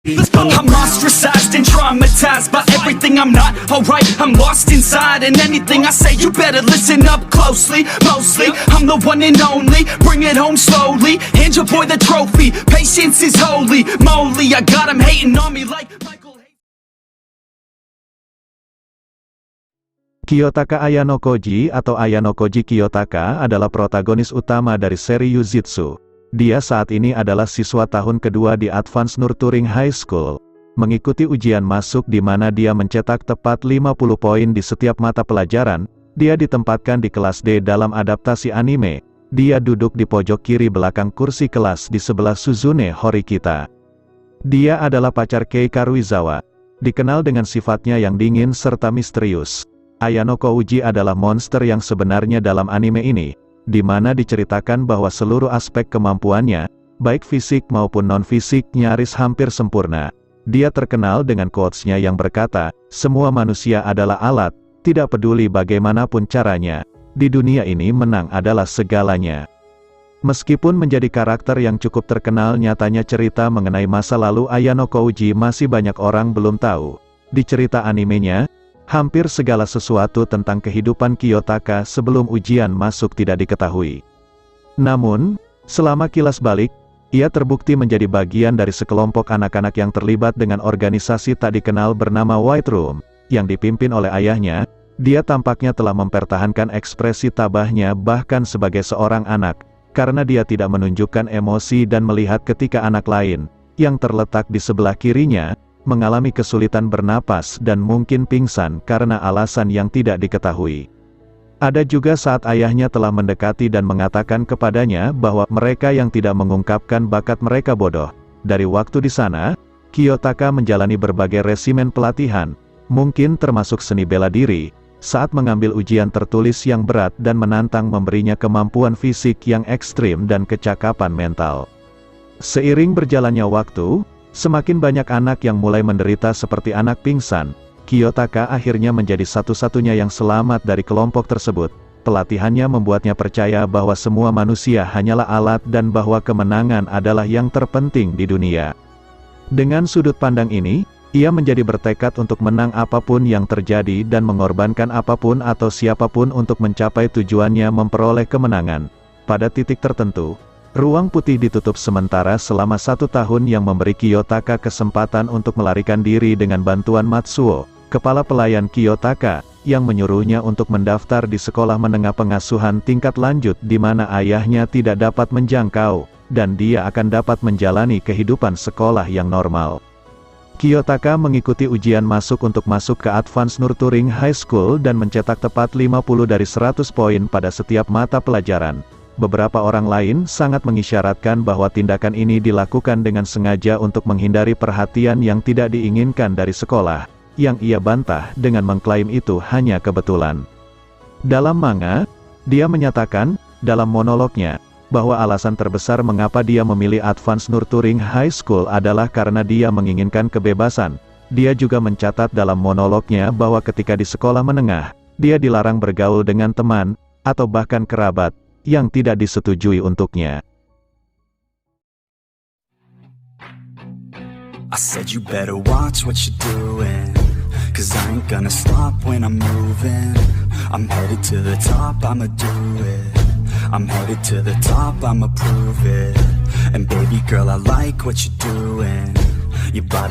I'm ostracized and traumatized by everything I'm not alright. I'm lost inside, and anything I say you better listen up closely. Mostly, I'm the one and only. Bring it home slowly. Hand your boy the trophy. Patience is holy moly. I got him hating on me like Michael. Kiyotaka Ayano Koji atau Ayano Koji Kiyotaka adalah protagonis utama dari seri Yujitsu. Dia saat ini adalah siswa tahun kedua di Advanced Nurturing High School, mengikuti ujian masuk di mana dia mencetak tepat 50 poin di setiap mata pelajaran. Dia ditempatkan di kelas D dalam adaptasi anime. Dia duduk di pojok kiri belakang kursi kelas di sebelah Suzune Horikita. Dia adalah pacar Kei Karuizawa, dikenal dengan sifatnya yang dingin serta misterius. Ayano Koji adalah monster yang sebenarnya dalam anime ini, di mana diceritakan bahwa seluruh aspek kemampuannya, baik fisik maupun non-fisik nyaris hampir sempurna. Dia terkenal dengan quotes-nya yang berkata, "Semua manusia adalah alat, tidak peduli bagaimanapun caranya. Di dunia ini menang adalah segalanya." Meskipun menjadi karakter yang cukup terkenal, nyatanya cerita mengenai masa lalu Ayano Koji masih banyak orang belum tahu. Di cerita animenya, hampir segala sesuatu tentang kehidupan Kiyotaka sebelum ujian masuk tidak diketahui. Namun, selama kilas balik, ia terbukti menjadi bagian dari sekelompok anak-anak yang terlibat dengan organisasi tak dikenal bernama White Room, yang dipimpin oleh ayahnya. Dia tampaknya telah mempertahankan ekspresi tabahnya bahkan sebagai seorang anak, karena dia tidak menunjukkan emosi dan melihat ketika anak lain, yang terletak di sebelah kirinya, mengalami kesulitan bernapas dan mungkin pingsan karena alasan yang tidak diketahui. Ada juga saat ayahnya telah mendekati dan mengatakan kepadanya bahwa mereka yang tidak mengungkapkan bakat mereka bodoh. Dari waktu di sana, Kiyotaka menjalani berbagai resimen pelatihan, mungkin termasuk seni bela diri, saat mengambil ujian tertulis yang berat dan menantang memberinya kemampuan fisik yang ekstrim dan kecakapan mental. Seiring berjalannya waktu, semakin banyak anak yang mulai menderita seperti anak pingsan. Kiyotaka akhirnya menjadi satu-satunya yang selamat dari kelompok tersebut. Pelatihannya membuatnya percaya bahwa semua manusia hanyalah alat dan bahwa kemenangan adalah yang terpenting di dunia. Dengan sudut pandang ini, ia menjadi bertekad untuk menang apapun yang terjadi dan mengorbankan apapun atau siapapun untuk mencapai tujuannya memperoleh kemenangan. Pada titik tertentu, ruang putih ditutup sementara selama 1 tahun yang memberi Kiyotaka kesempatan untuk melarikan diri dengan bantuan Matsuo, kepala pelayan Kiyotaka, yang menyuruhnya untuk mendaftar di sekolah menengah pengasuhan tingkat lanjut di mana ayahnya tidak dapat menjangkau, dan dia akan dapat menjalani kehidupan sekolah yang normal. Kiyotaka mengikuti ujian masuk untuk masuk ke Advanced Nurturing High School dan mencetak tepat 50 dari 100 poin pada setiap mata pelajaran. Beberapa orang lain sangat mengisyaratkan bahwa tindakan ini dilakukan dengan sengaja untuk menghindari perhatian yang tidak diinginkan dari sekolah, yang ia bantah dengan mengklaim itu hanya kebetulan. Dalam manga, dia menyatakan, dalam monolognya, bahwa alasan terbesar mengapa dia memilih Advanced Nurturing High School adalah karena dia menginginkan kebebasan. Dia juga mencatat dalam monolognya bahwa ketika di sekolah menengah, dia dilarang bergaul dengan teman, atau bahkan kerabat, yang tidak disetujui untuknya. I said you better watch what you're doing, 'cause I ain't gonna stop when I'm moving. I'm headed to the top, I'ma do it. I'm headed to the top, I'ma prove it. And baby girl, I like what you're doing. Your body